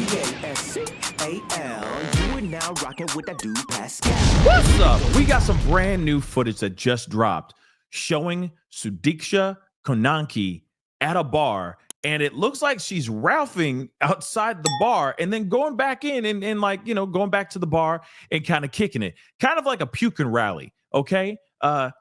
thepascalshow. You are now rocking with that dude Pascal. What's up? We got some brand new footage that just dropped showing Sudiksha Konanki at a bar, and it looks like she's ralphing outside the bar and then going back in and like, you know, going back to the bar and kind of kicking it, kind of like a puking rally, okay?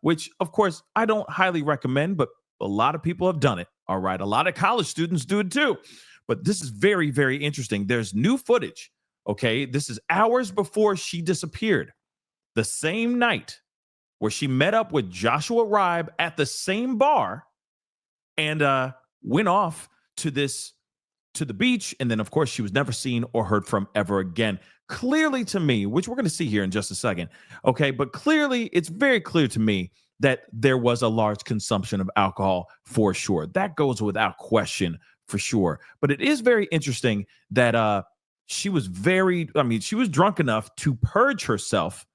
Which, of course, I don't highly recommend, but a lot of people have done it, all right? A lot of college students do it too. But this is very, very interesting. There's new footage, okay? This is hours before she disappeared. The same night where she met up with Joshua Rybe at the same bar and went off to the beach. And then, of course, she was never seen or heard from ever again. Clearly to me, which we're going to see here in just a second, okay? But clearly, it's very clear to me that there was a large consumption of alcohol for sure. That goes without question for sure. But it is very interesting that she was she was drunk enough to purge herself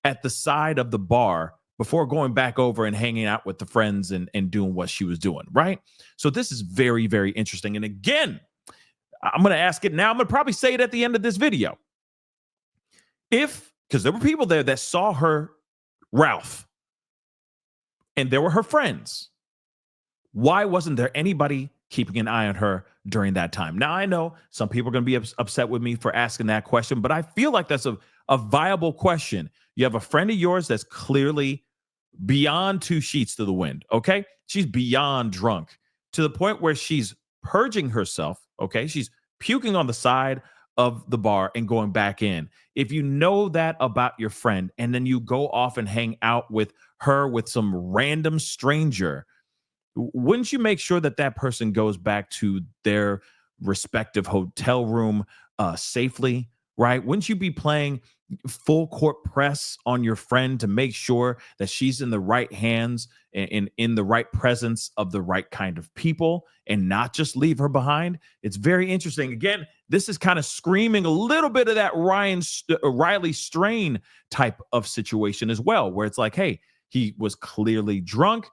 at the side of the bar before going back over and hanging out with the friends and doing what she was doing, right? So this is very, very interesting. And again, I'm going to ask it now. I'm going to probably say it at the end of this video. Because there were people there that saw her Ralph, and there were her friends. Why wasn't there anybody keeping an eye on her during that time? Now, I know some people are going to be upset with me for asking that question, but I feel like that's a viable question. You have a friend of yours that's clearly beyond two sheets to the wind, okay? She's beyond drunk to the point where she's purging herself, okay? She's puking on the side of the bar and going back in. If you know that about your friend and then you go off and hang out with her with some random stranger, wouldn't you make sure that that person goes back to their respective hotel room safely, right? Wouldn't you be playing full court press on your friend to make sure that she's in the right hands and in the right presence of the right kind of people and not just leave her behind? It's very interesting. Again, this is kind of screaming a little bit of that Riley Strain type of situation as well, where it's like, hey, he was clearly drunk.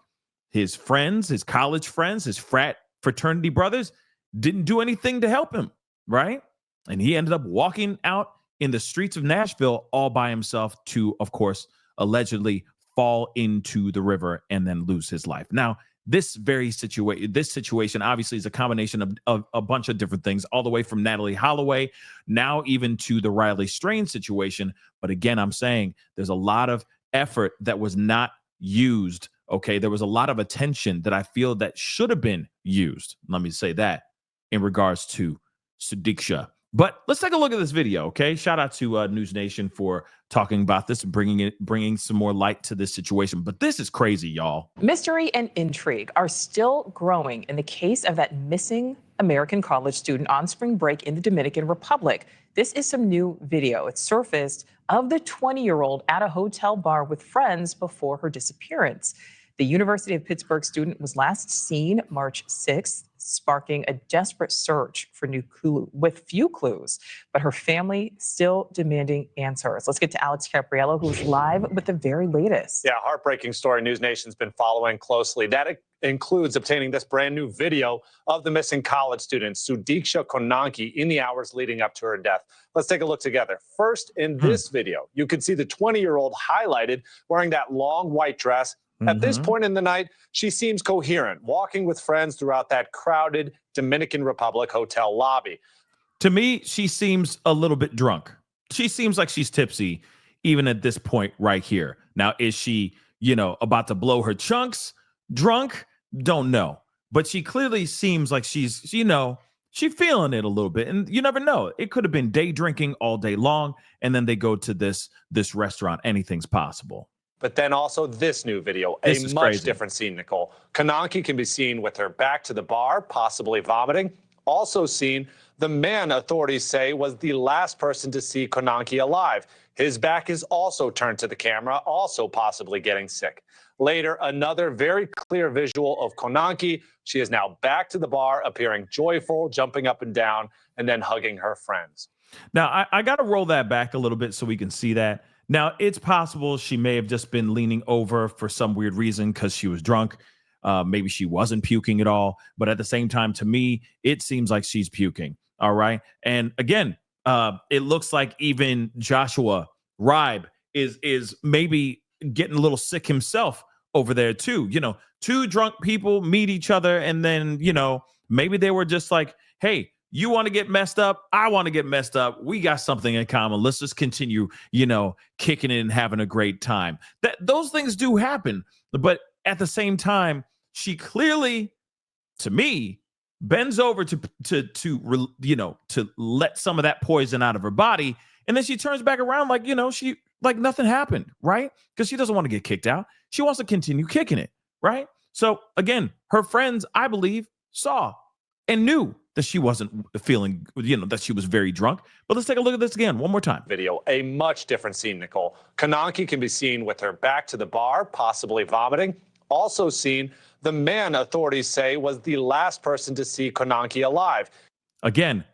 His friends, his college friends, his fraternity brothers didn't do anything to help him, right? And he ended up walking out in the streets of Nashville all by himself to, of course, allegedly fall into the river and then lose his life. Now, this situation obviously is a combination of a bunch of different things, all the way from Natalie Holloway, now even to the Riley Strain situation. But again, I'm saying there's a lot of effort that was not used. Okay, there was a lot of attention that I feel that should have been used. Let me say that in regards to Sudiksha. But let's take a look at this video, okay? Shout out to NewsNation for talking about this and bringing some more light to this situation. But this is crazy, y'all. Mystery and intrigue are still growing in the case of that missing American college student on spring break in the Dominican Republic. This is some new video. It surfaced of the 20-year-old at a hotel bar with friends before her disappearance. The University of Pittsburgh student was last seen March 6th, sparking a desperate search for with few clues, but her family still demanding answers. Let's get to Alex Capriello, who's live with the very latest. Yeah, heartbreaking story NewsNation's been following closely. That includes obtaining this brand new video of the missing college student, Sudiksha Konanki, in the hours leading up to her death. Let's take a look together. First, in this video, you can see the 20-year-old highlighted wearing that long white dress. At this point in the night, she seems coherent, walking with friends throughout that crowded Dominican Republic hotel lobby. To me, she seems a little bit drunk. She seems like she's tipsy, even at this point right here. Now, is she, about to blow her chunks drunk? Don't know. But she clearly seems like she's feeling it a little bit. And you never know. It could have been day drinking all day long, and then they go to this restaurant. Anything's possible. But then also this new video, a much different scene, Nicole. Konanki can be seen with her back to the bar, possibly vomiting. Also seen the man authorities say was the last person to see Konanki alive. His back is also turned to the camera, also possibly getting sick. Later, another very clear visual of Konanki. She is now back to the bar, appearing joyful, jumping up and down, and then hugging her friends. Now, I got to roll that back a little bit so we can see that. Now, it's possible she may have just been leaning over for some weird reason because she was drunk. Maybe she wasn't puking at all. But at the same time, to me, it seems like she's puking. All right. And again, it looks like even Joshua Rybe is maybe getting a little sick himself over there too. Two drunk people meet each other, and then maybe they were just like, hey, you want to get messed up, I want to get messed up, we got something in common, let's just continue kicking it and having a great time. Those things do happen, but at the same time, she clearly, to me, bends over to let some of that poison out of her body, and then she turns back around she like nothing happened, right? Because she doesn't want to get kicked out. She wants to continue kicking it, right? So again, her friends, I believe, saw and knew that she wasn't feeling, that she was very drunk. But let's take a look at this again one more time. Video, a much different scene, Nicole. Konanki can be seen with her back to the bar, possibly vomiting. Also seen the man authorities say was the last person to see Konanki alive. Again,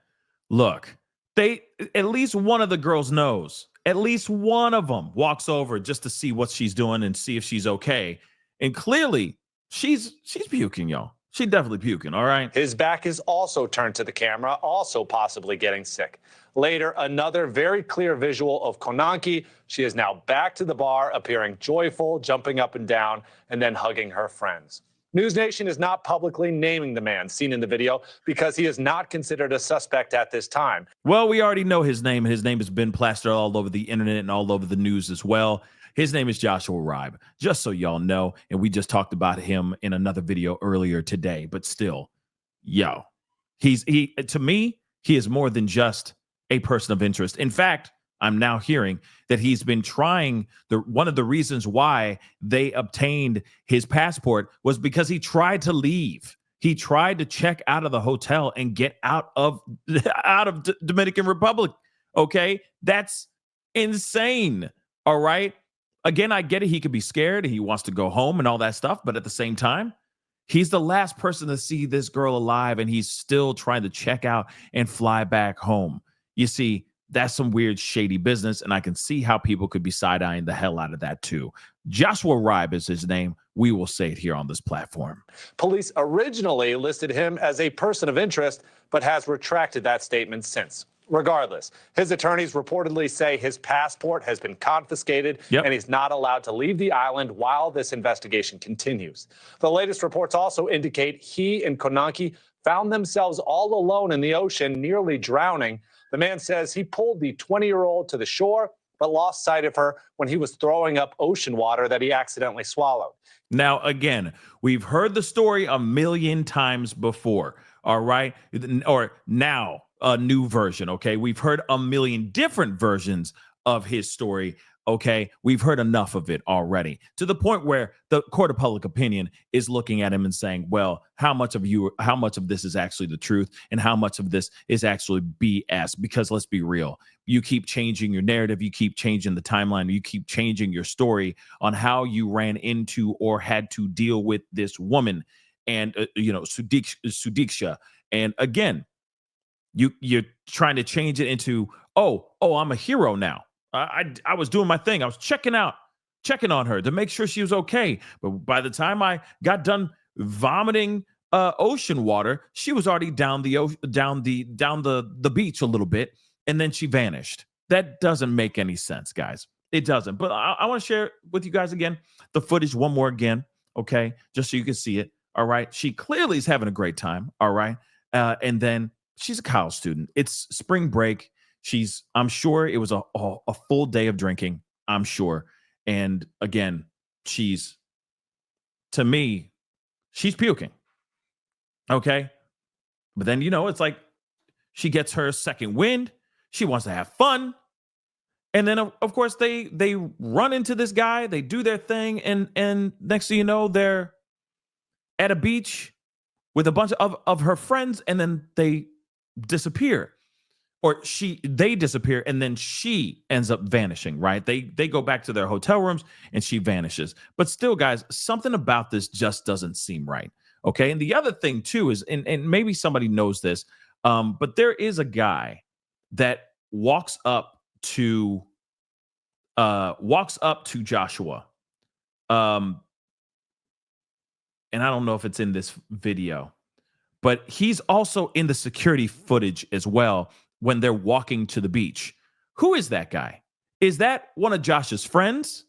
look, at least one of the girls knows. At least one of them walks over just to see what she's doing and see if she's okay. And clearly, she's puking, y'all. She's definitely puking, all right? His back is also turned to the camera, also possibly getting sick. Later, another very clear visual of Konanki. She is now back to the bar, appearing joyful, jumping up and down, and then hugging her friends. NewsNation is not publicly naming the man seen in the video because he is not considered a suspect at this time. Well, we already know his name. His name has been plastered all over the internet and all over the news as well. His name is Joshua Rybe, just so y'all know. And we just talked about him in another video earlier today. But still, to me, he is more than just a person of interest. In fact, I'm now hearing that he's been trying. One of the reasons why they obtained his passport was because he tried to leave. He tried to check out of the hotel and get out of Dominican Republic. Okay, that's insane. All right. Again, I get it. He could be scared. He wants to go home and all that stuff. But at the same time, he's the last person to see this girl alive, and he's still trying to check out and fly back home. You see, that's some weird, shady business, and I can see how people could be side-eyeing the hell out of that too. Joshua Rybe is his name. We will say it here on this platform. Police originally listed him as a person of interest, but has retracted that statement since. Regardless, his attorneys reportedly say his passport has been confiscated and he's not allowed to leave the island while this investigation continues. The latest reports also indicate he and Konanki found themselves all alone in the ocean, nearly drowning. The man says he pulled the 20-year-old to the shore, but lost sight of her when he was throwing up ocean water that he accidentally swallowed. Now, again, we've heard the story a million times before, all right? Or now, a new version, okay? We've heard a million different versions of his story, okay? We've heard enough of it already, to the point where the court of public opinion is looking at him and saying, well, how much of this is actually the truth and how much of this is actually BS? Because let's be real, you keep changing your narrative, you keep changing the timeline, you keep changing your story on how you ran into or had to deal with this woman and Sudiksha. And again, you're trying to change it into, oh, I'm a hero now. I was doing my thing. I was checking on her to make sure she was okay. But by the time I got done vomiting ocean water, she was already down the beach a little bit, and then she vanished. That doesn't make any sense, guys. It doesn't. But I want to share with you guys again the footage one more again, okay, just so you can see it. All right, she clearly is having a great time. All right, and then she's a college student. It's spring break. I'm sure it was a full day of drinking, I'm sure. And again, to me, she's puking. Okay. But then, it's like she gets her second wind. She wants to have fun. And then, of course, they run into this guy. They do their thing. And next thing you know, they're at a beach with a bunch of her friends, and then they disappear. Or they disappear, and then she ends up vanishing, right? They go back to their hotel rooms, and she vanishes. But still, guys, something about this just doesn't seem right, okay? And the other thing, too, is, and maybe somebody knows this, but there is a guy that walks up to Joshua, and I don't know if it's in this video, but he's also in the security footage as well when they're walking to the beach. Who is that guy? Is that one of Josh's friends?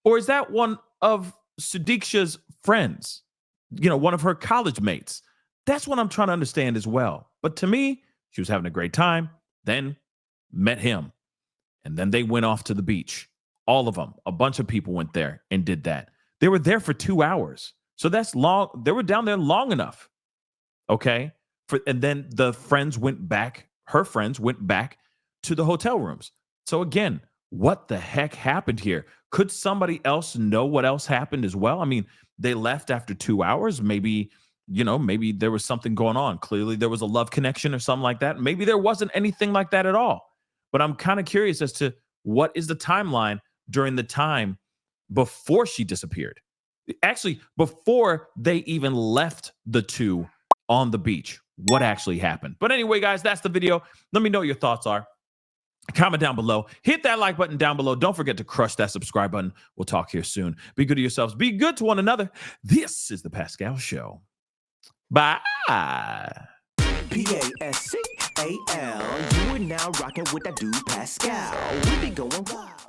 Or is that one of Sudiksha's friends? One of her college mates. That's what I'm trying to understand as well. But to me, she was having a great time, then met him. And then they went off to the beach. All of them. A bunch of people went there and did that. They were there for 2 hours. So that's long. They were down there long enough. Okay. And then the friends went back. Her friends went back to the hotel rooms. So again, what the heck happened here? Could somebody else know what else happened as well? I mean, they left after 2 hours. Maybe there was something going on. Clearly there was a love connection or something like that. Maybe there wasn't anything like that at all. But I'm kind of curious as to what is the timeline during the time before she disappeared. Actually, before they even left the two on the beach. What actually happened? But anyway, guys, that's the video. Let me know what your thoughts are. Comment down below. Hit that like button down below. Don't forget to crush that subscribe button. We'll talk here soon. Be good to yourselves. Be good to one another. This is the Pascal Show. Bye. Pascal. You are now rocking with that dude Pascal. We be going wild.